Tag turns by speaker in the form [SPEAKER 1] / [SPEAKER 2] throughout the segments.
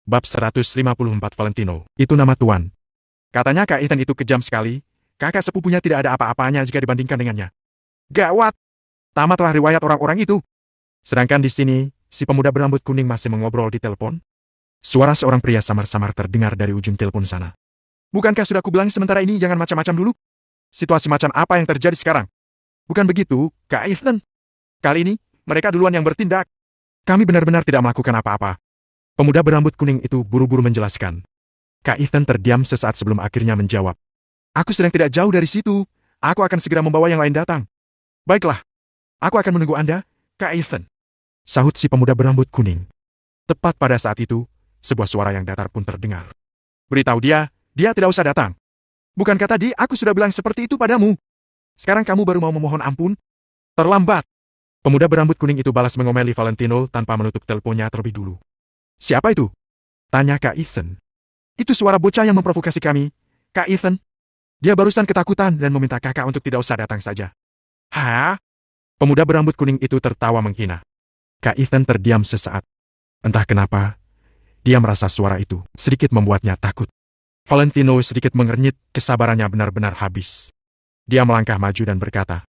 [SPEAKER 1] Bab 154 Valentino. Itu nama Tuan. Katanya Kak Ethan itu kejam sekali. Kakak sepupunya tidak ada apa-apanya jika dibandingkan dengannya. Gawat! Tamatlah riwayat orang-orang itu. Sedangkan di sini, si pemuda berambut kuning masih mengobrol di telepon. Suara seorang pria samar-samar terdengar dari ujung telepon sana. Bukankah sudah kubilang sementara ini jangan macam-macam dulu? Situasi macam apa yang terjadi sekarang? Bukan begitu, Kak Ethan. Kali ini, mereka duluan yang bertindak. Kami benar-benar tidak melakukan apa-apa. Pemuda berambut kuning itu buru-buru menjelaskan. Kak Ethan terdiam sesaat sebelum akhirnya menjawab. Aku sedang tidak jauh dari situ. Aku akan segera membawa yang lain datang. Baiklah. Aku akan menunggu Anda, Kak Ethan. Sahut si pemuda berambut kuning. Tepat pada saat itu, sebuah suara yang datar pun terdengar. Beritahu dia tidak usah datang. Bukankah tadi aku sudah bilang seperti itu padamu? Sekarang kamu baru mau memohon ampun? Terlambat. Pemuda berambut kuning itu balas mengomeli Valentino tanpa menutup teleponnya terlebih dulu. Siapa itu? Tanya Kak Ethan. Itu suara bocah yang memprovokasi kami, Kak Ethan. Dia barusan ketakutan dan meminta kakak untuk tidak usah datang saja. Hah? Pemuda berambut kuning itu tertawa menghina. Kak Ethan terdiam sesaat. Entah kenapa, dia merasa suara itu sedikit membuatnya takut. Valentino sedikit mengernyit, kesabarannya benar-benar habis. Dia melangkah maju dan berkata,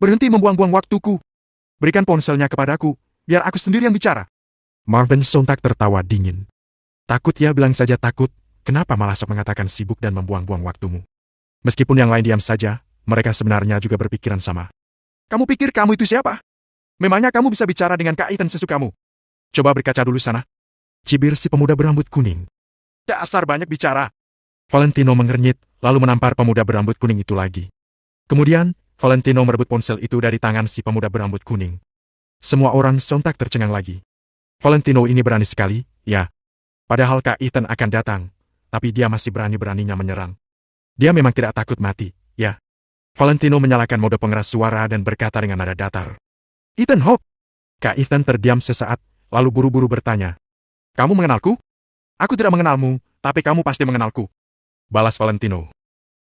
[SPEAKER 1] berhenti membuang-buang waktuku. Berikan ponselnya kepadaku, biar aku sendiri yang bicara. Marvin sontak tertawa dingin. Takut ya, bilang saja takut, kenapa malah sok mengatakan sibuk dan membuang-buang waktumu? Meskipun yang lain diam saja, mereka sebenarnya juga berpikiran sama. Kamu pikir kamu itu siapa? Memangnya kamu bisa bicara dengan Kak Ethan sesukamu? Coba berkaca dulu sana. Cibir si pemuda berambut kuning. Dasar banyak bicara. Valentino mengernyit, lalu menampar pemuda berambut kuning itu lagi. Kemudian, Valentino merebut ponsel itu dari tangan si pemuda berambut kuning. Semua orang sontak tercengang lagi. Valentino ini berani sekali, ya. Padahal Kak Ethan akan datang, tapi dia masih berani-beraninya menyerang. Dia memang tidak takut mati, ya. Valentino menyalakan mode pengeras suara dan berkata dengan nada datar. Ethan Hawke. Kak Ethan terdiam sesaat, lalu buru-buru bertanya. Kamu mengenalku? Aku tidak mengenalmu, tapi kamu pasti mengenalku. Balas Valentino.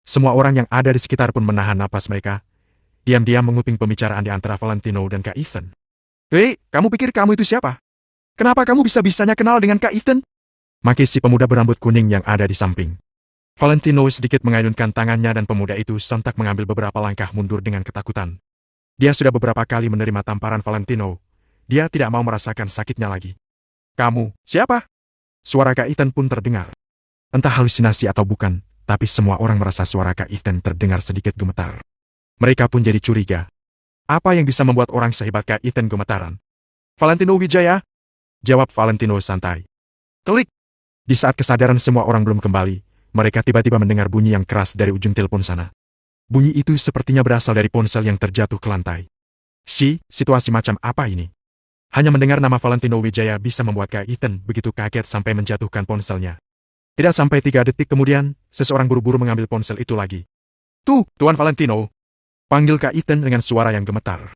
[SPEAKER 1] Semua orang yang ada di sekitar pun menahan napas mereka. Diam-diam menguping pembicaraan di antara Valentino dan Kak Ethan. Hei, kamu pikir kamu itu siapa? Kenapa kamu bisa-bisanya kenal dengan Kak Ethan? Maki si pemuda berambut kuning yang ada di samping. Valentino sedikit mengayunkan tangannya dan pemuda itu sontak mengambil beberapa langkah mundur dengan ketakutan. Dia sudah beberapa kali menerima tamparan Valentino. Dia tidak mau merasakan sakitnya lagi. Kamu, siapa? Suara Kak Ethan pun terdengar. Entah halusinasi atau bukan, tapi semua orang merasa suara Kak Ethan terdengar sedikit gemetar. Mereka pun jadi curiga. Apa yang bisa membuat orang sehebat Kak Ethan gemetaran? Valentino Wijaya? Jawab Valentino santai. Klik! Di saat kesadaran semua orang belum kembali, mereka tiba-tiba mendengar bunyi yang keras dari ujung telepon sana. Bunyi itu sepertinya berasal dari ponsel yang terjatuh ke lantai. Situasi macam apa ini? Hanya mendengar nama Valentino Wijaya bisa membuat Kak Ethan begitu kaget sampai menjatuhkan ponselnya. Tidak sampai 3 detik kemudian, seseorang buru-buru mengambil ponsel itu lagi. Tuh, Tuan Valentino! Panggil Kak Ethan dengan suara yang gemetar.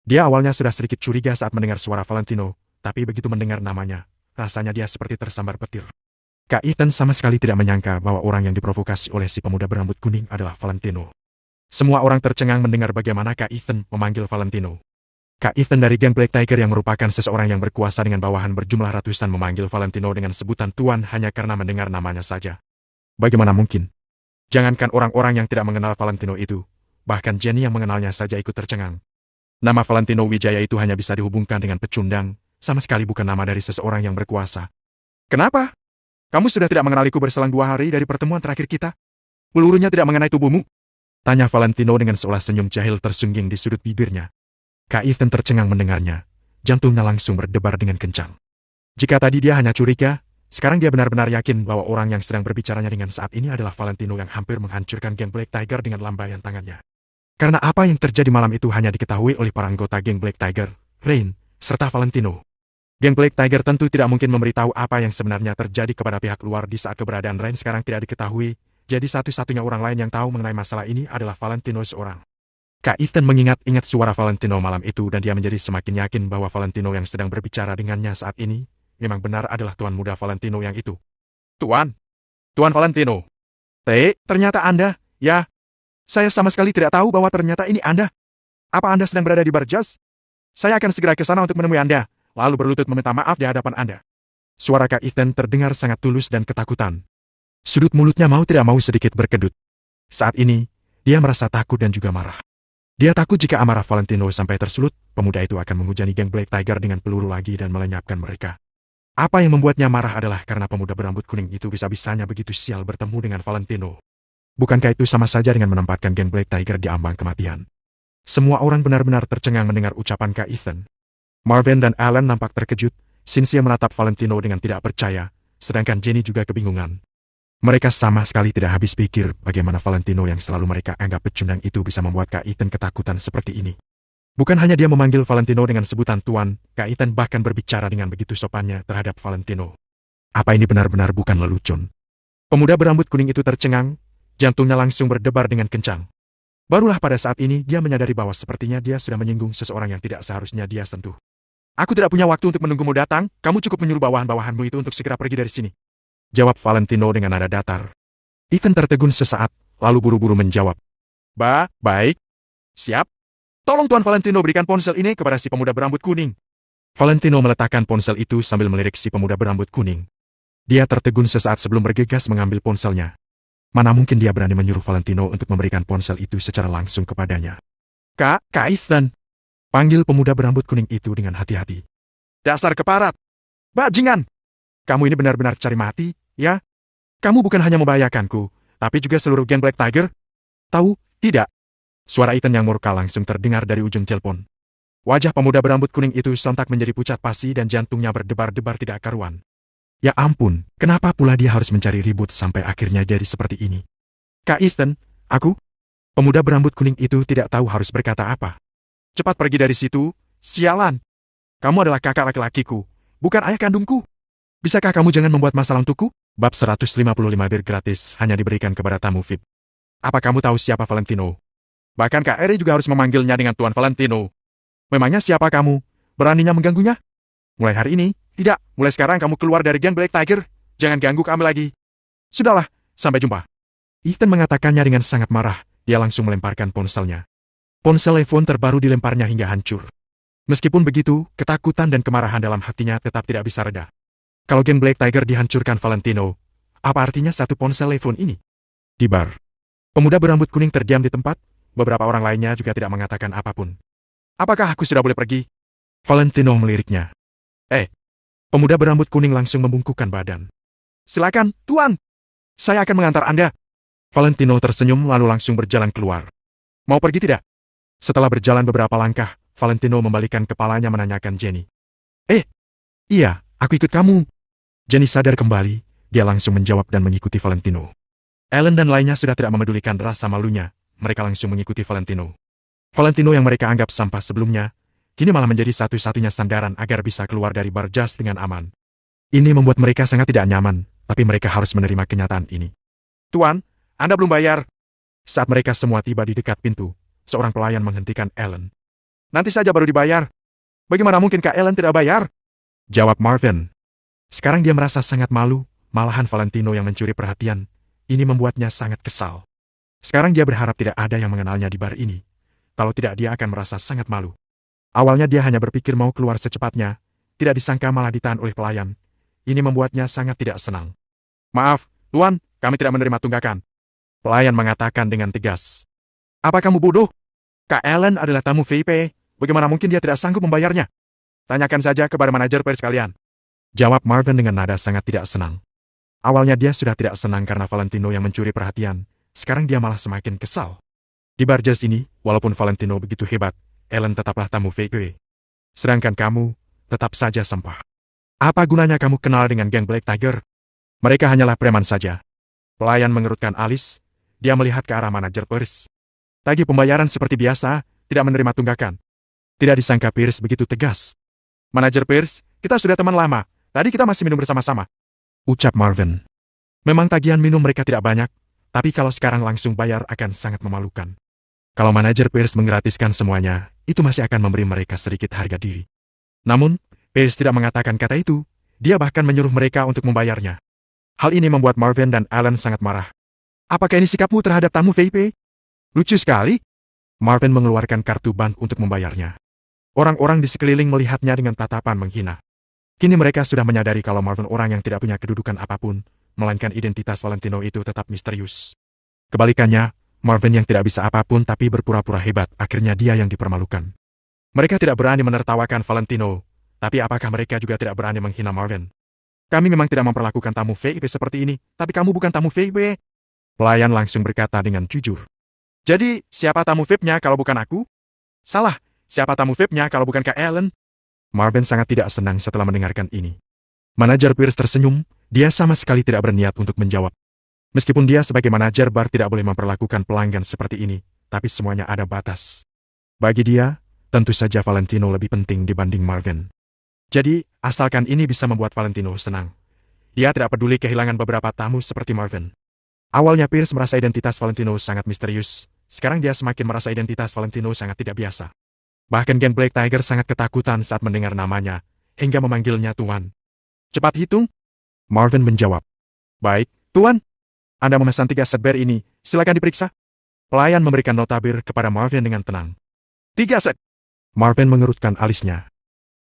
[SPEAKER 1] Dia awalnya sudah sedikit curiga saat mendengar suara Valentino, tapi begitu mendengar namanya, rasanya dia seperti tersambar petir. Kak Ethan sama sekali tidak menyangka bahwa orang yang diprovokasi oleh si pemuda berambut kuning adalah Valentino. Semua orang tercengang mendengar bagaimana Kak Ethan memanggil Valentino. Kak Ethan dari geng Black Tiger yang merupakan seseorang yang berkuasa dengan bawahan berjumlah ratusan memanggil Valentino dengan sebutan Tuan hanya karena mendengar namanya saja. Bagaimana mungkin? Jangankan orang-orang yang tidak mengenal Valentino itu, bahkan Jenny yang mengenalnya saja ikut tercengang. Nama Valentino Wijaya itu hanya bisa dihubungkan dengan pecundang, sama sekali bukan nama dari seseorang yang berkuasa. Kenapa? Kamu sudah tidak mengenaliku berselang 2 hari dari pertemuan terakhir kita? Pelurunya tidak mengenai tubuhmu? Tanya Valentino dengan seolah senyum jahil tersungging di sudut bibirnya. Kak Ethan tercengang mendengarnya. Jantungnya langsung berdebar dengan kencang. Jika tadi dia hanya curiga, sekarang dia benar-benar yakin bahwa orang yang sedang berbicaranya dengan saat ini adalah Valentino yang hampir menghancurkan geng Black Tiger dengan lambaian tangannya. Karena apa yang terjadi malam itu hanya diketahui oleh para anggota geng Black Tiger, Rain, serta Valentino. Geng Black Tiger tentu tidak mungkin memberitahu apa yang sebenarnya terjadi kepada pihak luar di saat keberadaan Rain sekarang tidak diketahui, jadi satu-satunya orang lain yang tahu mengenai masalah ini adalah Valentino seorang. Kak Ethan mengingat-ingat suara Valentino malam itu dan dia menjadi semakin yakin bahwa Valentino yang sedang berbicara dengannya saat ini, memang benar adalah Tuan muda Valentino yang itu. Tuan Valentino. Ternyata Anda, ya. Saya sama sekali tidak tahu bahwa ternyata ini Anda. Apa Anda sedang berada di bar jazz? Saya akan segera ke sana untuk menemui Anda, lalu berlutut meminta maaf di hadapan Anda. Suara Kak Ethan terdengar sangat tulus dan ketakutan. Sudut mulutnya mau tidak mau sedikit berkedut. Saat ini, dia merasa takut dan juga marah. Dia takut jika amarah Valentino sampai tersulut, pemuda itu akan menghujani geng Black Tiger dengan peluru lagi dan melenyapkan mereka. Apa yang membuatnya marah adalah karena pemuda berambut kuning itu bisa-bisanya begitu sial bertemu dengan Valentino. Bukankah itu sama saja dengan menempatkan geng Black Tiger di ambang kematian? Semua orang benar-benar tercengang mendengar ucapan Kak Ethan. Marvin dan Alan nampak terkejut, Cynthia menatap Valentino dengan tidak percaya, sedangkan Jenny juga kebingungan. Mereka sama sekali tidak habis pikir bagaimana Valentino yang selalu mereka anggap pecundang itu bisa membuat Kak Ethan ketakutan seperti ini. Bukan hanya dia memanggil Valentino dengan sebutan Tuan, Kak Ethan bahkan berbicara dengan begitu sopannya terhadap Valentino. Apa ini benar-benar bukan lelucon? Pemuda berambut kuning itu tercengang, jantungnya langsung berdebar dengan kencang. Barulah pada saat ini dia menyadari bahwa sepertinya dia sudah menyinggung seseorang yang tidak seharusnya dia sentuh. Aku tidak punya waktu untuk menunggumu datang, kamu cukup menyuruh bawahan-bawahanmu itu untuk segera pergi dari sini. Jawab Valentino dengan nada datar. Ethan tertegun sesaat, lalu buru-buru menjawab. Baik. Siap. Tolong Tuan Valentino berikan ponsel ini kepada si pemuda berambut kuning. Valentino meletakkan ponsel itu sambil melirik si pemuda berambut kuning. Dia tertegun sesaat sebelum bergegas mengambil ponselnya. Mana mungkin dia berani menyuruh Valentino untuk memberikan ponsel itu secara langsung kepadanya. Kak Ethan. Panggil pemuda berambut kuning itu dengan hati-hati. Dasar keparat. Bajingan. Kamu ini benar-benar cari mati, ya? Kamu bukan hanya membahayakanku, tapi juga seluruh geng Black Tiger? Tahu, tidak? Suara Ethan yang murka langsung terdengar dari ujung telepon. Wajah pemuda berambut kuning itu sontak menjadi pucat pasi dan jantungnya berdebar-debar tidak karuan. Ya ampun, kenapa pula dia harus mencari ribut sampai akhirnya jadi seperti ini? Kak Ethan, aku? Pemuda berambut kuning itu tidak tahu harus berkata apa. Cepat pergi dari situ, sialan! Kamu adalah kakak laki-lakiku, bukan ayah kandungku. Bisakah kamu jangan membuat masalah untukku? Bab 155 bir gratis hanya diberikan kepada tamu VIP. Apa kamu tahu siapa Valentino? Bahkan Kak Eri juga harus memanggilnya dengan Tuan Valentino. Memangnya siapa kamu? Beraninya mengganggunya? Mulai hari ini, tidak. Mulai sekarang kamu keluar dari geng Black Tiger. Jangan ganggu kami lagi. Sudahlah, sampai jumpa. Ethan mengatakannya dengan sangat marah. Dia langsung melemparkan ponselnya. Ponsel iPhone terbaru dilemparnya hingga hancur. Meskipun begitu, ketakutan dan kemarahan dalam hatinya tetap tidak bisa reda. Kalau geng Black Tiger dihancurkan Valentino, apa artinya satu ponsel iPhone ini? Di bar, pemuda berambut kuning terdiam di tempat. Beberapa orang lainnya juga tidak mengatakan apapun. Apakah aku sudah boleh pergi? Valentino meliriknya. Pemuda berambut kuning langsung membungkukkan badan. Silakan, Tuan. Saya akan mengantar Anda. Valentino tersenyum lalu langsung berjalan keluar. Mau pergi tidak? Setelah berjalan beberapa langkah, Valentino membalikan kepalanya menanyakan Jenny. Iya, aku ikut kamu. Jenny sadar kembali, dia langsung menjawab dan mengikuti Valentino. Ellen dan lainnya sudah tidak memedulikan rasa malunya. Mereka langsung mengikuti Valentino. Valentino yang mereka anggap sampah sebelumnya, kini malah menjadi satu-satunya sandaran agar bisa keluar dari bar jazz dengan aman. Ini membuat mereka sangat tidak nyaman, tapi mereka harus menerima kenyataan ini. Tuan, Anda belum bayar. Saat mereka semua tiba di dekat pintu, seorang pelayan menghentikan Ellen. Nanti saja baru dibayar. Bagaimana mungkin Kak Ellen tidak bayar? Jawab Marvin. Sekarang dia merasa sangat malu, malahan Valentino yang mencuri perhatian. Ini membuatnya sangat kesal. Sekarang dia berharap tidak ada yang mengenalnya di bar ini. Kalau tidak dia akan merasa sangat malu. Awalnya dia hanya berpikir mau keluar secepatnya, tidak disangka malah ditahan oleh pelayan. Ini membuatnya sangat tidak senang. Maaf, Tuan, kami tidak menerima tunggakan. Pelayan mengatakan dengan tegas. Apa kamu bodoh? Kak Ellen adalah tamu VIP, bagaimana mungkin dia tidak sanggup membayarnya? Tanyakan saja kepada manajer pers kalian. Jawab Marvin dengan nada sangat tidak senang. Awalnya dia sudah tidak senang karena Valentino yang mencuri perhatian. Sekarang dia malah semakin kesal. Di bar jazz ini, walaupun Valentino begitu hebat, Ellen tetaplah tamu VIP. Sedangkan kamu, tetap saja sampah. Apa gunanya kamu kenal dengan geng Black Tiger? Mereka hanyalah preman saja. Pelayan mengerutkan alis, dia melihat ke arah manajer Pierce. Tagih pembayaran seperti biasa, tidak menerima tunggakan. Tidak disangka Pierce begitu tegas. Manajer Pierce, kita sudah teman lama, tadi kita masih minum bersama-sama. Ucap Marvin. Memang tagihan minum mereka tidak banyak, tapi kalau sekarang langsung bayar akan sangat memalukan. Kalau manajer Pierce menggratiskan semuanya, itu masih akan memberi mereka sedikit harga diri. Namun, Pierce tidak mengatakan kata itu, dia bahkan menyuruh mereka untuk membayarnya. Hal ini membuat Marvin dan Alan sangat marah. Apakah ini sikapmu terhadap tamu VIP? Lucu sekali. Marvin mengeluarkan kartu bank untuk membayarnya. Orang-orang di sekeliling melihatnya dengan tatapan menghina. Kini mereka sudah menyadari kalau Marvin orang yang tidak punya kedudukan apapun, melainkan identitas Valentino itu tetap misterius. Kebalikannya, Marvin yang tidak bisa apapun tapi berpura-pura hebat, akhirnya dia yang dipermalukan. Mereka tidak berani menertawakan Valentino, tapi apakah mereka juga tidak berani menghina Marvin? Kami memang tidak memperlakukan tamu VIP seperti ini, tapi kamu bukan tamu VIP. Pelayan langsung berkata dengan jujur. Jadi, siapa tamu VIP-nya kalau bukan aku? Salah, siapa tamu VIP-nya kalau bukan Kak Ellen? Marvin sangat tidak senang setelah mendengarkan ini. Manajer Pierce tersenyum, dia sama sekali tidak berniat untuk menjawab. Meskipun dia sebagai manajer bar tidak boleh memperlakukan pelanggan seperti ini, tapi semuanya ada batas. Bagi dia, tentu saja Valentino lebih penting dibanding Marvin. Jadi, asalkan ini bisa membuat Valentino senang. Dia tidak peduli kehilangan beberapa tamu seperti Marvin. Awalnya Pierce merasa identitas Valentino sangat misterius, sekarang dia semakin merasa identitas Valentino sangat tidak biasa. Bahkan geng Black Tiger sangat ketakutan saat mendengar namanya, hingga memanggilnya Tuan. Cepat hitung? Marvin menjawab. Baik, Tuan. Anda memesan 3 set bir ini, silakan diperiksa. Pelayan memberikan nota bir kepada Marvin dengan tenang. 3 set. Marvin mengerutkan alisnya.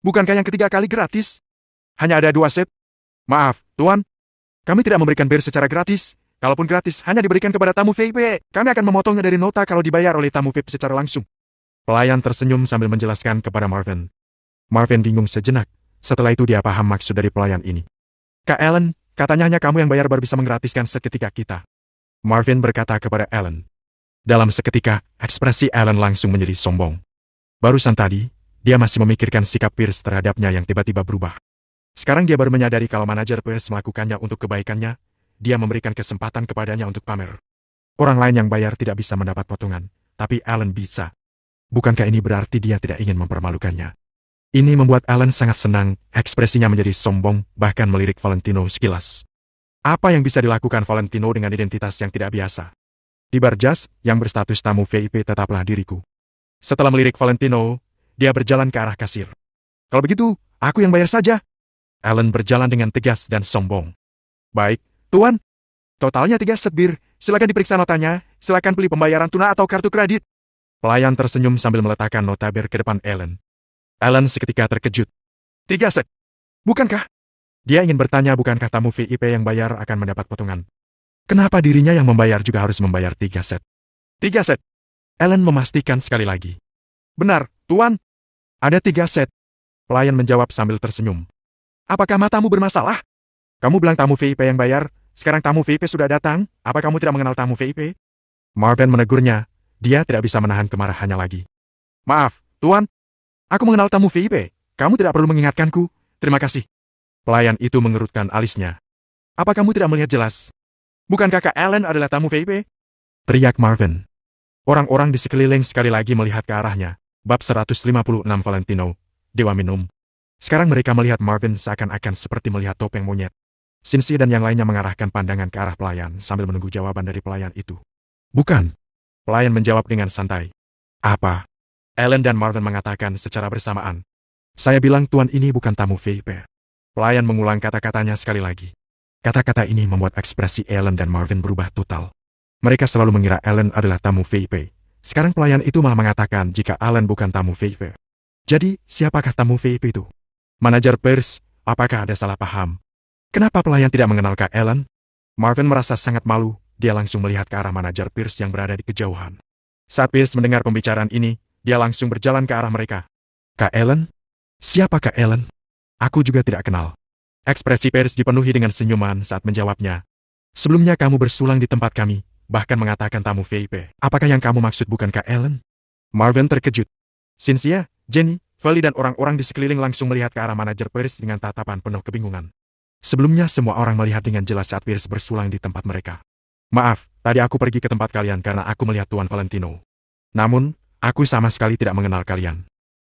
[SPEAKER 1] Bukankah yang ketiga kali gratis? Hanya ada 2 set. Maaf, Tuan. Kami tidak memberikan bir secara gratis. Kalaupun gratis, hanya diberikan kepada tamu VIP. Kami akan memotongnya dari nota kalau dibayar oleh tamu VIP secara langsung. Pelayan tersenyum sambil menjelaskan kepada Marvin. Marvin bingung sejenak. Setelah itu dia paham maksud dari pelayan ini. Kak Ellen, katanya hanya kamu yang bayar baru bisa menggratiskan seketika kita. Marvin berkata kepada Ellen. Dalam seketika, ekspresi Ellen langsung menjadi sombong. Barusan tadi, dia masih memikirkan sikap Pierce terhadapnya yang tiba-tiba berubah. Sekarang dia baru menyadari kalau manajer Pierce melakukannya untuk kebaikannya, dia memberikan kesempatan kepadanya untuk pamer. Orang lain yang bayar tidak bisa mendapat potongan, tapi Ellen bisa. Bukankah ini berarti dia tidak ingin mempermalukannya? Ini membuat Ellen sangat senang, ekspresinya menjadi sombong, bahkan melirik Valentino sekilas. Apa yang bisa dilakukan Valentino dengan identitas yang tidak biasa? Di bar jazz, yang berstatus tamu VIP tetaplah diriku. Setelah melirik Valentino, dia berjalan ke arah kasir. Kalau begitu, aku yang bayar saja. Ellen berjalan dengan tegas dan sombong. Baik, Tuan. Totalnya 3 set bir, silakan diperiksa notanya, silakan pilih pembayaran tunai atau kartu kredit. Pelayan tersenyum sambil meletakkan nota bir ke depan Ellen. Ellen seketika terkejut. 3 set. Bukankah? Dia ingin bertanya bukankah tamu VIP yang bayar akan mendapat potongan. Kenapa dirinya yang membayar juga harus membayar 3 set? 3 set. Ellen memastikan sekali lagi. Benar, Tuan. Ada 3 set. Pelayan menjawab sambil tersenyum. Apakah matamu bermasalah? Kamu bilang tamu VIP yang bayar, sekarang tamu VIP sudah datang, apa kamu tidak mengenal tamu VIP? Marvin menegurnya, dia tidak bisa menahan kemarahannya lagi. Maaf, Tuan. Aku mengenal tamu VIP, kamu tidak perlu mengingatkanku, terima kasih. Pelayan itu mengerutkan alisnya. Apa kamu tidak melihat jelas? Bukankah Kak Ellen adalah tamu VIP? Teriak Marvin. Orang-orang di sekeliling sekali lagi melihat ke arahnya. Bab 156 Valentino, Dewa Minum. Sekarang mereka melihat Marvin seakan-akan seperti melihat topeng monyet. Sinsi dan yang lainnya mengarahkan pandangan ke arah pelayan sambil menunggu jawaban dari pelayan itu. Bukan. Pelayan menjawab dengan santai. Apa? Ellen dan Marvin mengatakan secara bersamaan. Saya bilang Tuan ini bukan tamu VIP. Pelayan mengulang kata-katanya sekali lagi. Kata-kata ini membuat ekspresi Ellen dan Marvin berubah total. Mereka selalu mengira Ellen adalah tamu VIP. Sekarang pelayan itu malah mengatakan jika Ellen bukan tamu VIP. Jadi, siapakah tamu VIP itu? Manajer Pierce, apakah ada salah paham? Kenapa pelayan tidak mengenal Kak Ellen? Marvin merasa sangat malu, dia langsung melihat ke arah manajer Pierce yang berada di kejauhan. Saat Pierce mendengar pembicaraan ini, dia langsung berjalan ke arah mereka. Kak Ellen? Siapa Kak Ellen? Aku juga tidak kenal. Ekspresi Pierce dipenuhi dengan senyuman saat menjawabnya. Sebelumnya kamu bersulang di tempat kami, bahkan mengatakan tamu VIP. Apakah yang kamu maksud bukan Kak Ellen? Marvin terkejut. Cynthia, Jenny, Feli dan orang-orang di sekeliling langsung melihat ke arah manajer Pierce dengan tatapan penuh kebingungan. Sebelumnya semua orang melihat dengan jelas saat Pierce bersulang di tempat mereka. Maaf, tadi aku pergi ke tempat kalian karena aku melihat Tuan Valentino. Namun, aku sama sekali tidak mengenal kalian.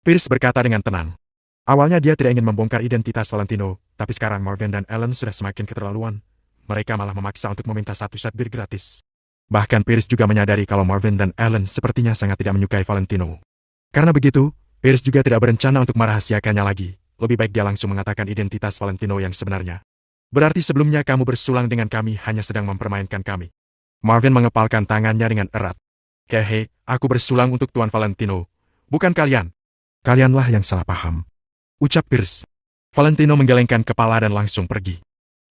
[SPEAKER 1] Pierce berkata dengan tenang. Awalnya dia tidak ingin membongkar identitas Valentino, tapi sekarang Marvin dan Ellen sudah semakin keterlaluan. Mereka malah memaksa untuk meminta 1 set bir gratis. Bahkan Pierce juga menyadari kalau Marvin dan Ellen sepertinya sangat tidak menyukai Valentino. Karena begitu, Pierce juga tidak berencana untuk merahasiakannya lagi. Lebih baik dia langsung mengatakan identitas Valentino yang sebenarnya. Berarti sebelumnya kamu bersulang dengan kami hanya sedang mempermainkan kami. Marvin mengepalkan tangannya dengan erat. Hehe, aku bersulang untuk Tuan Valentino. Bukan kalian. Kalianlah yang salah paham. Ucap Pierce. Valentino menggelengkan kepala dan langsung pergi.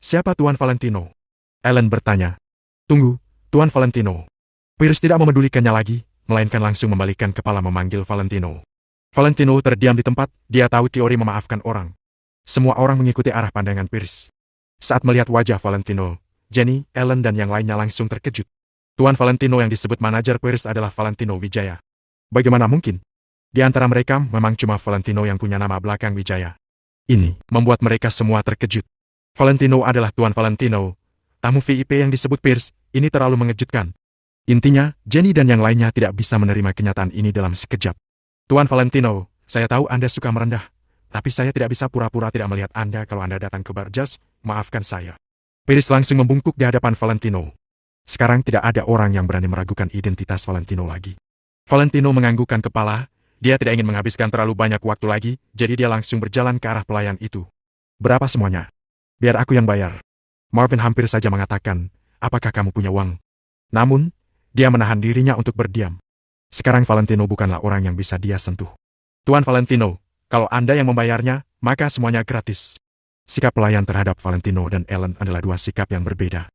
[SPEAKER 1] Siapa Tuan Valentino? Ellen bertanya. Tunggu, Tuan Valentino. Pierce tidak memedulikannya lagi, melainkan langsung membalikkan kepala memanggil Valentino. Valentino terdiam di tempat, dia tahu teori memaafkan orang. Semua orang mengikuti arah pandangan Pierce. Saat melihat wajah Valentino, Jenny, Ellen dan yang lainnya langsung terkejut. Tuan Valentino yang disebut manajer Pierce adalah Valentino Wijaya. Bagaimana mungkin? Di antara mereka memang cuma Valentino yang punya nama belakang Wijaya. Ini membuat mereka semua terkejut. Valentino adalah Tuan Valentino. Tamu VIP yang disebut Pierce, ini terlalu mengejutkan. Intinya, Jenny dan yang lainnya tidak bisa menerima kenyataan ini dalam sekejap. Tuan Valentino, saya tahu Anda suka merendah. Tapi saya tidak bisa pura-pura tidak melihat Anda kalau Anda datang ke bar jazz, maafkan saya. Pierce langsung membungkuk di hadapan Valentino. Sekarang tidak ada orang yang berani meragukan identitas Valentino lagi. Valentino menganggukkan kepala, dia tidak ingin menghabiskan terlalu banyak waktu lagi, jadi dia langsung berjalan ke arah pelayan itu. Berapa semuanya? Biar aku yang bayar. Marvin hampir saja mengatakan, apakah kamu punya uang? Namun, dia menahan dirinya untuk berdiam. Sekarang Valentino bukanlah orang yang bisa dia sentuh. Tuan Valentino, kalau Anda yang membayarnya, maka semuanya gratis. Sikap pelayan terhadap Valentino dan Ellen adalah dua sikap yang berbeda.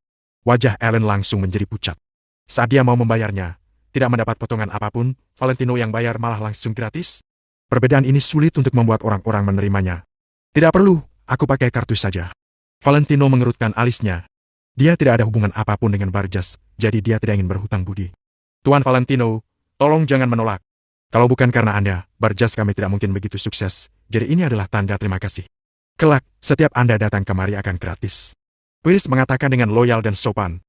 [SPEAKER 1] Wajah Ellen langsung menjadi pucat. Saat dia mau membayarnya, tidak mendapat potongan apapun, Valentino yang bayar malah langsung gratis. Perbedaan ini sulit untuk membuat orang-orang menerimanya. Tidak perlu, aku pakai kartu saja. Valentino mengerutkan alisnya. Dia tidak ada hubungan apapun dengan bar jazz, jadi dia tidak ingin berhutang budi. Tuan Valentino, tolong jangan menolak. Kalau bukan karena Anda, bar jazz kami tidak mungkin begitu sukses, jadi ini adalah tanda terima kasih. Kelak, setiap Anda datang kemari akan gratis. Pierce mengatakan dengan loyal dan sopan.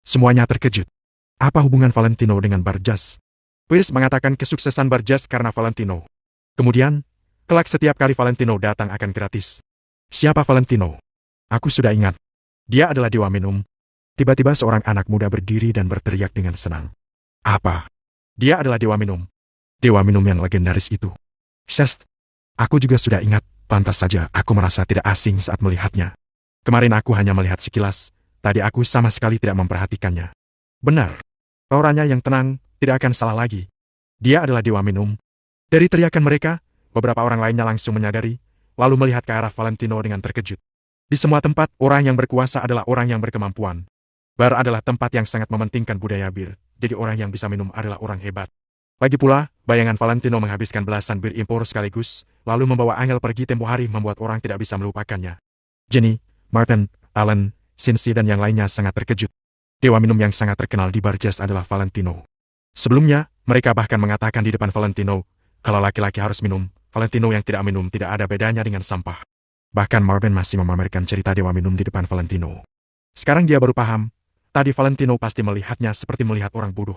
[SPEAKER 1] Semuanya terkejut. Apa hubungan Valentino dengan bar jazz? Pierce mengatakan kesuksesan bar jazz karena Valentino. Kemudian, kelak setiap kali Valentino datang akan gratis. Siapa Valentino? Aku sudah ingat. Dia adalah dewa minum. Tiba-tiba seorang anak muda berdiri dan berteriak dengan senang. Apa? Dia adalah dewa minum. Dewa minum yang legendaris itu. Shest. Aku juga sudah ingat, pantas saja aku merasa tidak asing saat melihatnya. Kemarin aku hanya melihat sekilas, tadi aku sama sekali tidak memperhatikannya. Benar. Auranya yang tenang, tidak akan salah lagi. Dia adalah dewa minum. Dari teriakan mereka, beberapa orang lainnya langsung menyadari, lalu melihat ke arah Valentino dengan terkejut. Di semua tempat, orang yang berkuasa adalah orang yang berkemampuan. Bar adalah tempat yang sangat mementingkan budaya bir, jadi orang yang bisa minum adalah orang hebat. Lagi pula, bayangan Valentino menghabiskan belasan bir impor sekaligus, lalu membawa Angel pergi tempo hari membuat orang tidak bisa melupakannya. Jenny, Martin, Alan, Cincy dan yang lainnya sangat terkejut. Dewa minum yang sangat terkenal di bar jazz adalah Valentino. Sebelumnya, mereka bahkan mengatakan di depan Valentino, kalau laki-laki harus minum, Valentino yang tidak minum tidak ada bedanya dengan sampah. Bahkan Marvin masih memamerkan cerita dewa minum di depan Valentino. Sekarang dia baru paham, tadi Valentino pasti melihatnya seperti melihat orang bodoh.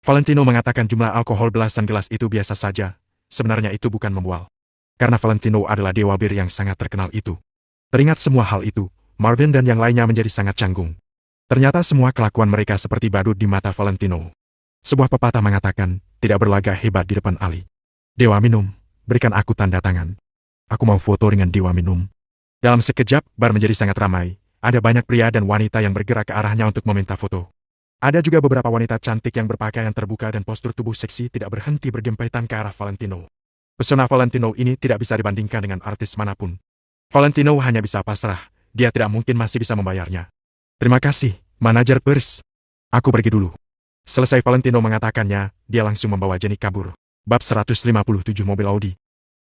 [SPEAKER 1] Valentino mengatakan jumlah alkohol belasan gelas itu biasa saja, sebenarnya itu bukan membual. Karena Valentino adalah dewa bir yang sangat terkenal itu. Teringat semua hal itu, Marvin dan yang lainnya menjadi sangat canggung. Ternyata semua kelakuan mereka seperti badut di mata Valentino. Sebuah pepatah mengatakan, tidak berlagak hebat di depan Ali. Dewa minum, berikan aku tanda tangan. Aku mau foto dengan dewa minum. Dalam sekejap, bar menjadi sangat ramai. Ada banyak pria dan wanita yang bergerak ke arahnya untuk meminta foto. Ada juga beberapa wanita cantik yang berpakaian terbuka dan postur tubuh seksi tidak berhenti berdempetan ke arah Valentino. Pesona Valentino ini tidak bisa dibandingkan dengan artis manapun. Valentino hanya bisa pasrah, dia tidak mungkin masih bisa membayarnya. Terima kasih, manajer Pierce. Aku pergi dulu. Selesai Valentino mengatakannya, dia langsung membawa Jenny kabur. Bab 157 mobil Audi.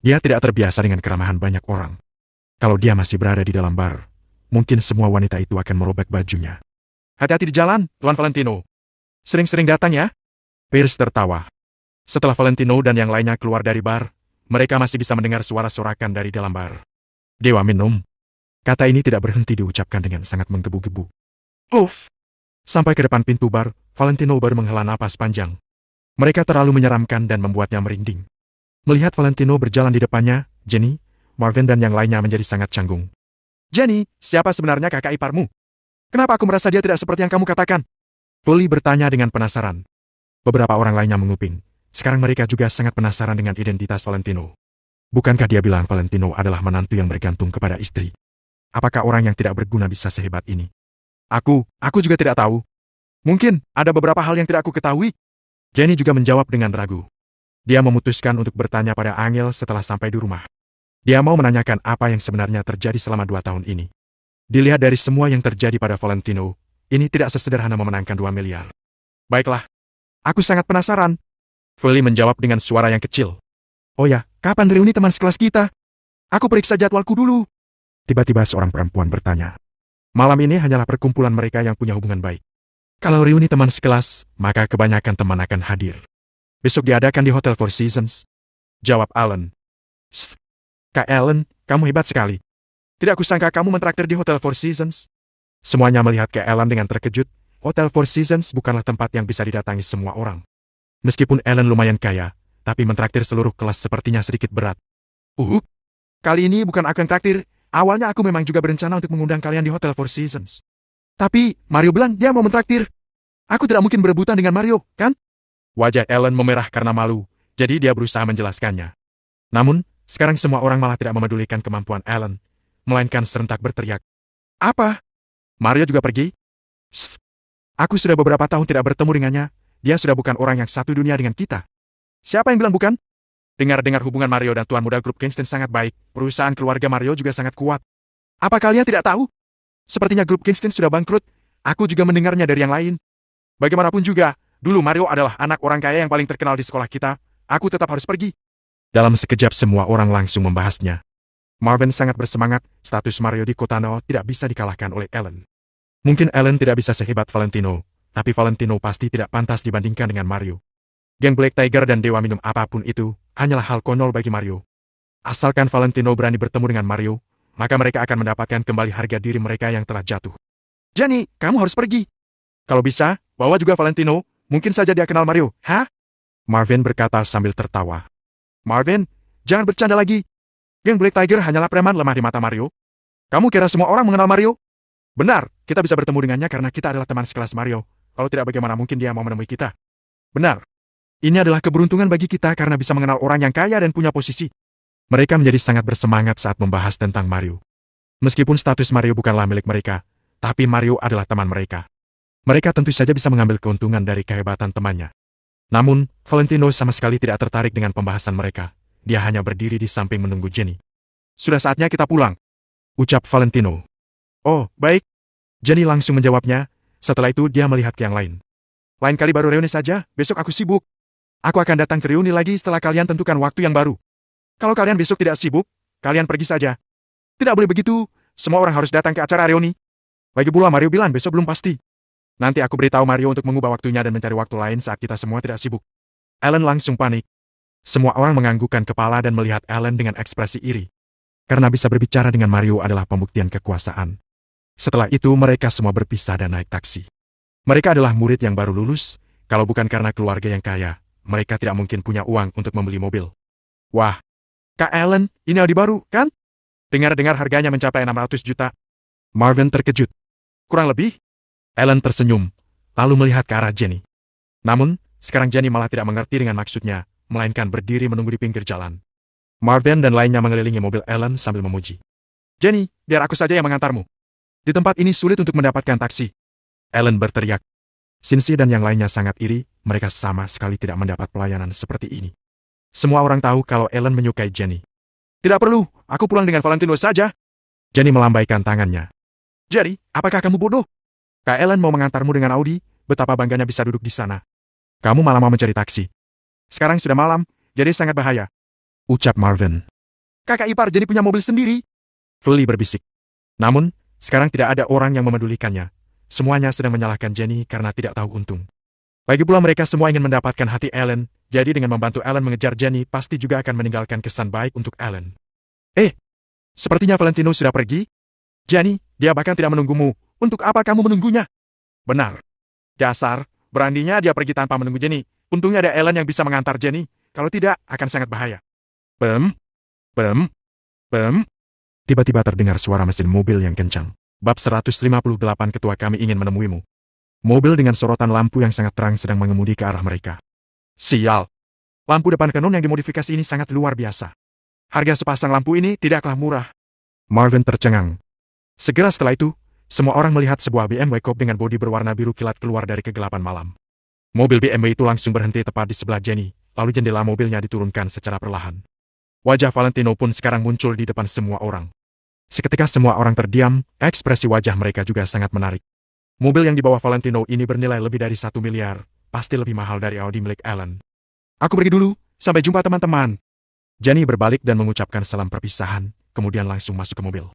[SPEAKER 1] Dia tidak terbiasa dengan keramahan banyak orang. Kalau dia masih berada di dalam bar, mungkin semua wanita itu akan merobek bajunya. Hati-hati di jalan, Tuan Valentino. Sering-sering datang ya. Pierce tertawa. Setelah Valentino dan yang lainnya keluar dari bar, mereka masih bisa mendengar suara sorakan dari dalam bar. Dewa minum. Kata ini tidak berhenti diucapkan dengan sangat menggebu-gebu. Uff. Sampai ke depan pintu bar, Valentino baru menghela napas panjang. Mereka terlalu menyeramkan dan membuatnya merinding. Melihat Valentino berjalan di depannya, Jenny, Marvin dan yang lainnya menjadi sangat canggung. Jenny, siapa sebenarnya kakak iparmu? Kenapa aku merasa dia tidak seperti yang kamu katakan? Polly bertanya dengan penasaran. Beberapa orang lainnya menguping. Sekarang mereka juga sangat penasaran dengan identitas Valentino. Bukankah dia bilang Valentino adalah menantu yang bergantung kepada istri? Apakah orang yang tidak berguna bisa sehebat ini? Aku juga tidak tahu. Mungkin ada beberapa hal yang tidak aku ketahui. Jenny juga menjawab dengan ragu. Dia memutuskan untuk bertanya pada Angel setelah sampai di rumah. Dia mau menanyakan apa yang sebenarnya terjadi selama 2 tahun ini. Dilihat dari semua yang terjadi pada Valentino, ini tidak sesederhana memenangkan 2 miliar. Baiklah, aku sangat penasaran. Feli menjawab dengan suara yang kecil. Oh ya, kapan reuni teman sekelas kita? Aku periksa jadwalku dulu. Tiba-tiba seorang perempuan bertanya. Malam ini hanyalah perkumpulan mereka yang punya hubungan baik. Kalau reuni teman sekelas, maka kebanyakan teman akan hadir. Besok diadakan di Hotel Four Seasons. Jawab Alan. Kak Alan, kamu hebat sekali. Tidak kusangka kamu mentraktir di Hotel Four Seasons. Semuanya melihat Kak Alan dengan terkejut. Hotel Four Seasons bukanlah tempat yang bisa didatangi semua orang. Meskipun Alan lumayan kaya, tapi mentraktir seluruh kelas sepertinya sedikit berat. Kali ini bukan aku yang traktir. Awalnya aku memang juga berencana untuk mengundang kalian di Hotel Four Seasons. Tapi Mario bilang dia mau mentraktir. Aku tidak mungkin berebutan dengan Mario, kan? Wajah Alan memerah karena malu, jadi dia berusaha menjelaskannya. Namun, sekarang semua orang malah tidak memedulikan kemampuan Alan, melainkan serentak berteriak. Apa? Mario juga pergi? Aku sudah beberapa tahun tidak bertemu dengannya. Dia sudah bukan orang yang satu dunia dengan kita. Siapa yang bilang bukan? Dengar-dengar hubungan Mario dan Tuan Muda Grup Kingston sangat baik. Perusahaan keluarga Mario juga sangat kuat. Apa kalian tidak tahu? Sepertinya Grup Kingston sudah bangkrut. Aku juga mendengarnya dari yang lain. Bagaimanapun juga, dulu Mario adalah anak orang kaya yang paling terkenal di sekolah kita. Aku tetap harus pergi. Dalam sekejap semua orang langsung membahasnya. Marvin sangat bersemangat. Status Mario di kota No tidak bisa dikalahkan oleh Alan. Mungkin Alan tidak bisa sehebat Valentino. Tapi Valentino pasti tidak pantas dibandingkan dengan Mario. Geng Black Tiger dan Dewa Minum apapun itu, hanyalah hal konyol bagi Mario. Asalkan Valentino berani bertemu dengan Mario, maka mereka akan mendapatkan kembali harga diri mereka yang telah jatuh. Jenny, kamu harus pergi. Kalau bisa, bawa juga Valentino, mungkin saja dia kenal Mario, hah? Marvin berkata sambil tertawa. Marvin, jangan bercanda lagi. Geng Black Tiger hanyalah preman lemah di mata Mario. Kamu kira semua orang mengenal Mario? Benar, kita bisa bertemu dengannya karena kita adalah teman sekelas Mario. Kalau tidak bagaimana mungkin dia mau menemui kita? Benar. Ini adalah keberuntungan bagi kita karena bisa mengenal orang yang kaya dan punya posisi. Mereka menjadi sangat bersemangat saat membahas tentang Mario. Meskipun status Mario bukanlah milik mereka, tapi Mario adalah teman mereka. Mereka tentu saja bisa mengambil keuntungan dari kehebatan temannya. Namun, Valentino sama sekali tidak tertarik dengan pembahasan mereka. Dia hanya berdiri di samping menunggu Jenny. Sudah saatnya kita pulang, ucap Valentino. Oh, baik. Jenny langsung menjawabnya. Setelah itu dia melihat ke yang lain. Lain kali baru reuni saja, besok aku sibuk. Aku akan datang ke reuni lagi setelah kalian tentukan waktu yang baru. Kalau kalian besok tidak sibuk, kalian pergi saja. Tidak boleh begitu, semua orang harus datang ke acara reuni. Lagi pula Mario bilang besok belum pasti. Nanti aku beritahu Mario untuk mengubah waktunya dan mencari waktu lain saat kita semua tidak sibuk. Alan langsung panik. Semua orang menganggukkan kepala dan melihat Alan dengan ekspresi iri. Karena bisa berbicara dengan Mario adalah pembuktian kekuasaan. Setelah itu mereka semua berpisah dan naik taksi. Mereka adalah murid yang baru lulus, kalau bukan karena keluarga yang kaya, mereka tidak mungkin punya uang untuk membeli mobil. Wah, Kak Alan, ini Audi baru, kan? Dengar-dengar harganya mencapai 600 juta. Marvin terkejut. Kurang lebih? Alan tersenyum, lalu melihat ke arah Jenny. Namun, sekarang Jenny malah tidak mengerti dengan maksudnya, melainkan berdiri menunggu di pinggir jalan. Marvin dan lainnya mengelilingi mobil Alan sambil memuji. Jenny, biar aku saja yang mengantarmu. Di tempat ini sulit untuk mendapatkan taksi. Alan berteriak. Sinsi dan yang lainnya sangat iri, mereka sama sekali tidak mendapat pelayanan seperti ini. Semua orang tahu kalau Alan menyukai Jenny. Tidak perlu, aku pulang dengan Valentino saja. Jenny melambaikan tangannya. Jadi, apakah kamu bodoh? Kak Alan mau mengantarmu dengan Audi, betapa bangganya bisa duduk di sana. Kamu malah mau mencari taksi. Sekarang sudah malam, jadi sangat bahaya. Ucap Marvin. Kakak ipar Jenny punya mobil sendiri. Feli berbisik. Namun, sekarang tidak ada orang yang memedulikannya. Semuanya sedang menyalahkan Jenny karena tidak tahu untung. Lagi pula mereka semua ingin mendapatkan hati Alan, jadi dengan membantu Alan mengejar Jenny pasti juga akan meninggalkan kesan baik untuk Alan. Sepertinya Valentino sudah pergi. Jenny, dia bahkan tidak menunggumu. Untuk apa kamu menunggunya? Benar. Dasar, beraninya dia pergi tanpa menunggu Jenny. Untungnya ada Alan yang bisa mengantar Jenny. Kalau tidak, akan sangat bahaya. Bem. Tiba-tiba terdengar suara mesin mobil yang kencang. Bab 158 ketua kami ingin menemuimu. Mobil dengan sorotan lampu yang sangat terang sedang mengemudi ke arah mereka. Sial. Lampu depan kanon yang dimodifikasi ini sangat luar biasa. Harga sepasang lampu ini tidaklah murah. Marvin tercengang. Segera setelah itu, semua orang melihat sebuah BMW Coupe dengan bodi berwarna biru kilat keluar dari kegelapan malam. Mobil BMW itu langsung berhenti tepat di sebelah Jenny, lalu jendela mobilnya diturunkan secara perlahan. Wajah Valentino pun sekarang muncul di depan semua orang. Seketika semua orang terdiam, ekspresi wajah mereka juga sangat menarik. Mobil yang dibawa Valentino ini bernilai lebih dari 1 miliar, pasti lebih mahal dari Audi milik Alan. Aku pergi dulu, sampai jumpa teman-teman. Jenny berbalik dan mengucapkan salam perpisahan, kemudian langsung masuk ke mobil.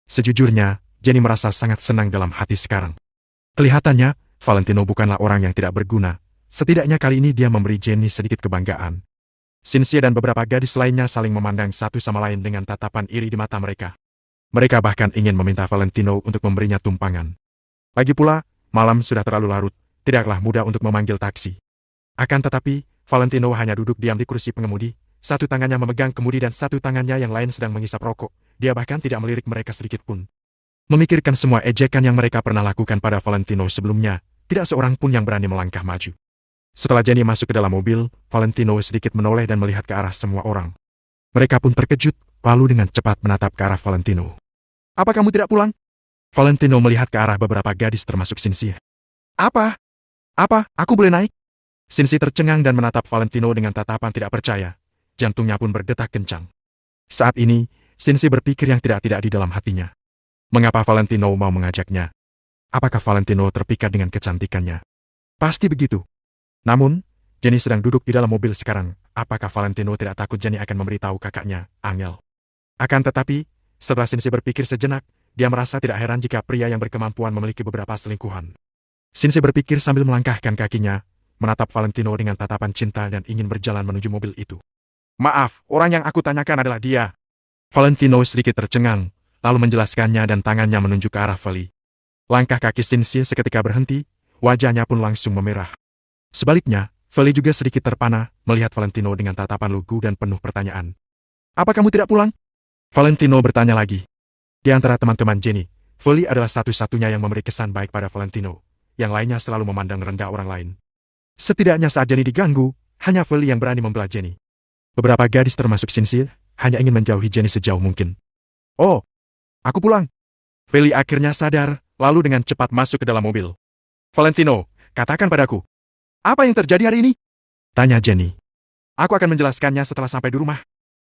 [SPEAKER 1] Sejujurnya, Jenny merasa sangat senang dalam hati sekarang. Kelihatannya, Valentino bukanlah orang yang tidak berguna. Setidaknya kali ini dia memberi Jenny sedikit kebanggaan. Cynthia dan beberapa gadis lainnya saling memandang satu sama lain dengan tatapan iri di mata mereka. Mereka bahkan ingin meminta Valentino untuk memberinya tumpangan. Lagi pula, malam sudah terlalu larut, tidaklah mudah untuk memanggil taksi. Akan tetapi, Valentino hanya duduk diam di kursi pengemudi, satu tangannya memegang kemudi dan satu tangannya yang lain sedang menghisap rokok. Dia bahkan tidak melirik mereka sedikit pun. Memikirkan semua ejekan yang mereka pernah lakukan pada Valentino sebelumnya, tidak seorang pun yang berani melangkah maju. Setelah Jenny masuk ke dalam mobil, Valentino sedikit menoleh dan melihat ke arah semua orang. Mereka pun terkejut, lalu dengan cepat menatap ke arah Valentino. Apa kamu tidak pulang? Valentino melihat ke arah beberapa gadis termasuk Cynthia. Apa? Aku boleh naik? Cynthia tercengang dan menatap Valentino dengan tatapan tidak percaya. Jantungnya pun berdetak kencang. Saat ini, Cynthia berpikir yang tidak-tidak di dalam hatinya. Mengapa Valentino mau mengajaknya? Apakah Valentino terpikat dengan kecantikannya? Pasti begitu. Namun, Jenny sedang duduk di dalam mobil sekarang. Apakah Valentino tidak takut Jenny akan memberitahu kakaknya, Angel? Akan tetapi, setelah Cynthia berpikir sejenak, dia merasa tidak heran jika pria yang berkemampuan memiliki beberapa selingkuhan. Cynthia berpikir sambil melangkahkan kakinya, menatap Valentino dengan tatapan cinta dan ingin berjalan menuju mobil itu. Maaf, orang yang aku tanyakan adalah dia. Valentino sedikit tercengang, lalu menjelaskannya dan tangannya menunjuk ke arah Feli. Langkah kaki Cynthia seketika berhenti, wajahnya pun langsung memerah. Sebaliknya, Feli juga sedikit terpana, melihat Valentino dengan tatapan lugu dan penuh pertanyaan. Apa kamu tidak pulang? Valentino bertanya lagi. Di antara teman-teman Jenny, Feli adalah satu-satunya yang memberi kesan baik pada Valentino. Yang lainnya selalu memandang rendah orang lain. Setidaknya saat Jenny diganggu, hanya Feli yang berani membelah Jenny. Beberapa gadis termasuk Cynthia, hanya ingin menjauhi Jenny sejauh mungkin. Oh, aku pulang. Feli akhirnya sadar, lalu dengan cepat masuk ke dalam mobil. Valentino, katakan padaku. Apa yang terjadi hari ini? Tanya Jenny. Aku akan menjelaskannya setelah sampai di rumah.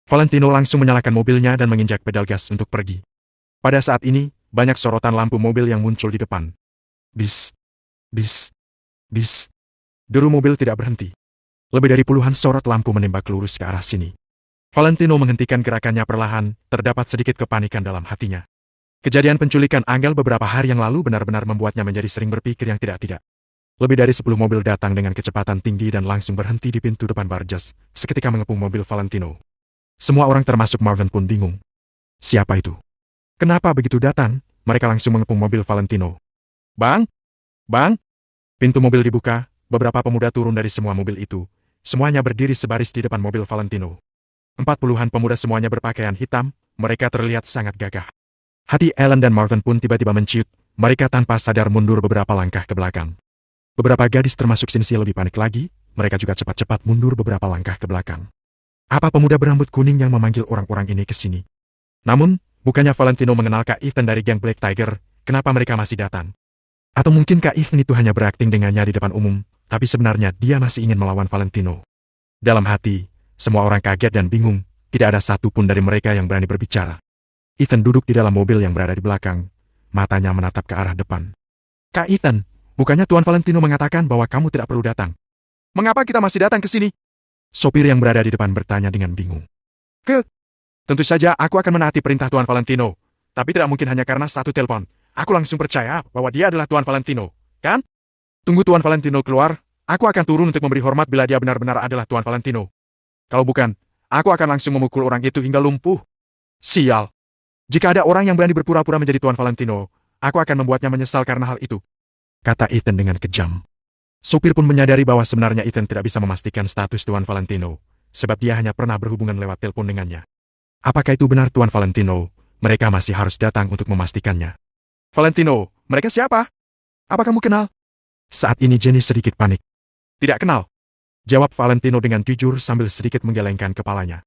[SPEAKER 1] Valentino langsung menyalakan mobilnya dan menginjak pedal gas untuk pergi. Pada saat ini, banyak sorotan lampu mobil yang muncul di depan. Bis. Bis. Bis. Deru mobil tidak berhenti. Lebih dari puluhan sorot lampu menembak lurus ke arah sini. Valentino menghentikan gerakannya perlahan, terdapat sedikit kepanikan dalam hatinya. Kejadian penculikan Angel beberapa hari yang lalu benar-benar membuatnya menjadi sering berpikir yang tidak-tidak. Lebih dari 10 mobil datang dengan kecepatan tinggi dan langsung berhenti di pintu depan Barjas, seketika mengepung mobil Valentino. Semua orang termasuk Marvin pun bingung. Siapa itu? Kenapa begitu datang? Mereka langsung mengepung mobil Valentino. Bang! Bang! Pintu mobil dibuka, beberapa pemuda turun dari semua mobil itu. Semuanya berdiri sebaris di depan mobil Valentino. 40-an pemuda semuanya berpakaian hitam, mereka terlihat sangat gagah. Hati Ellen dan Marvin pun tiba-tiba menciut, mereka tanpa sadar mundur beberapa langkah ke belakang. Beberapa gadis termasuk Cynthia lebih panik lagi, mereka juga cepat-cepat mundur beberapa langkah ke belakang. Apa pemuda berambut kuning yang memanggil orang-orang ini ke sini? Namun, bukannya Valentino mengenal Kak Ethan dari geng Black Tiger, kenapa mereka masih datang? Atau mungkin Kak Ethan itu hanya berakting dengannya di depan umum, tapi sebenarnya dia masih ingin melawan Valentino. Dalam hati, semua orang kaget dan bingung, tidak ada satu pun dari mereka yang berani berbicara. Ethan duduk di dalam mobil yang berada di belakang, matanya menatap ke arah depan. Kak Ethan, bukannya Tuan Valentino mengatakan bahwa kamu tidak perlu datang? Mengapa kita masih datang ke sini? Sopir yang berada di depan bertanya dengan bingung. Tentu saja aku akan menaati perintah Tuan Valentino, tapi tidak mungkin hanya karena satu telepon. Aku langsung percaya bahwa dia adalah Tuan Valentino, kan? Tunggu Tuan Valentino keluar, aku akan turun untuk memberi hormat bila dia benar-benar adalah Tuan Valentino. Kalau bukan, aku akan langsung memukul orang itu hingga lumpuh. Sial. Jika ada orang yang berani berpura-pura menjadi Tuan Valentino, aku akan membuatnya menyesal karena hal itu. Kata Ethan dengan kejam. Supir pun menyadari bahwa sebenarnya Ethan tidak bisa memastikan status Tuan Valentino, sebab dia hanya pernah berhubungan lewat telepon dengannya. Apakah itu benar Tuan Valentino? Mereka masih harus datang untuk memastikannya. Valentino, mereka siapa? Apa kamu kenal? Saat ini Jenny sedikit panik. Tidak kenal. Jawab Valentino dengan jujur sambil sedikit menggelengkan kepalanya.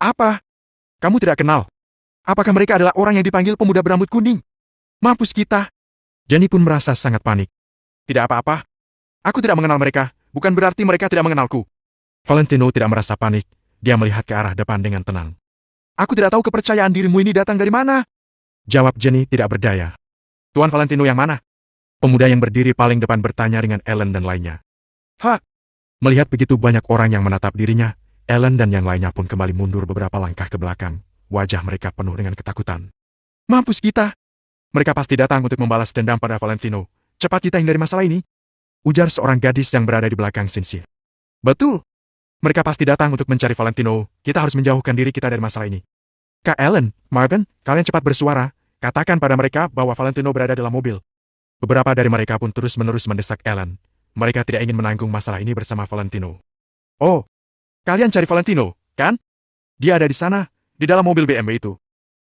[SPEAKER 1] Apa? Kamu tidak kenal? Apakah mereka adalah orang yang dipanggil pemuda berambut kuning? Mampus kita. Jenny pun merasa sangat panik. Tidak apa-apa. Aku tidak mengenal mereka, bukan berarti mereka tidak mengenalku. Valentino tidak merasa panik. dia melihat ke arah depan dengan tenang. Aku tidak tahu kepercayaan dirimu ini datang dari mana. Jawab Jenny tidak berdaya. Tuan Valentino yang mana? Pemuda yang berdiri paling depan bertanya dengan Ellen dan lainnya. Hah? Melihat begitu banyak orang yang menatap dirinya, Ellen dan yang lainnya pun kembali mundur beberapa langkah ke belakang. Wajah mereka penuh dengan ketakutan. Mampus kita! Mereka pasti datang untuk membalas dendam pada Valentino. Cepat kita hindari masalah ini. Ujar seorang gadis yang berada di belakang Cynthia. Betul. Mereka pasti datang untuk mencari Valentino. Kita harus menjauhkan diri kita dari masalah ini. Kak Ellen, Marvin, kalian cepat bersuara. Katakan pada mereka bahwa Valentino berada dalam mobil. Beberapa dari mereka pun terus-menerus mendesak Ellen. Mereka tidak ingin menanggung masalah ini bersama Valentino. Oh, kalian cari Valentino, kan? Dia ada di sana, di dalam mobil BMW itu.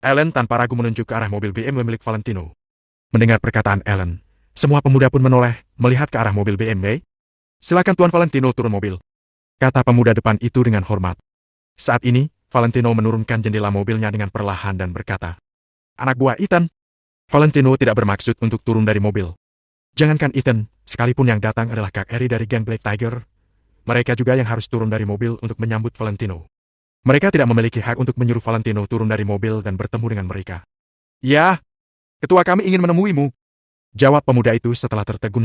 [SPEAKER 1] Ellen tanpa ragu menunjuk ke arah mobil BMW milik Valentino. Mendengar perkataan Ellen, semua pemuda pun menoleh, melihat ke arah mobil BMW. Silakan Tuan Valentino turun mobil. Kata pemuda depan itu dengan hormat. Saat ini, Valentino menurunkan jendela mobilnya dengan perlahan dan berkata, Anak buah Ethan. Valentino tidak bermaksud untuk turun dari mobil. Jangankan Ethan, sekalipun yang datang adalah Kak Eri dari geng Black Tiger, mereka juga yang harus turun dari mobil untuk menyambut Valentino. Mereka tidak memiliki hak untuk menyuruh Valentino turun dari mobil dan bertemu dengan mereka. Ya, ketua kami ingin menemuimu. Jawab pemuda itu setelah tertegun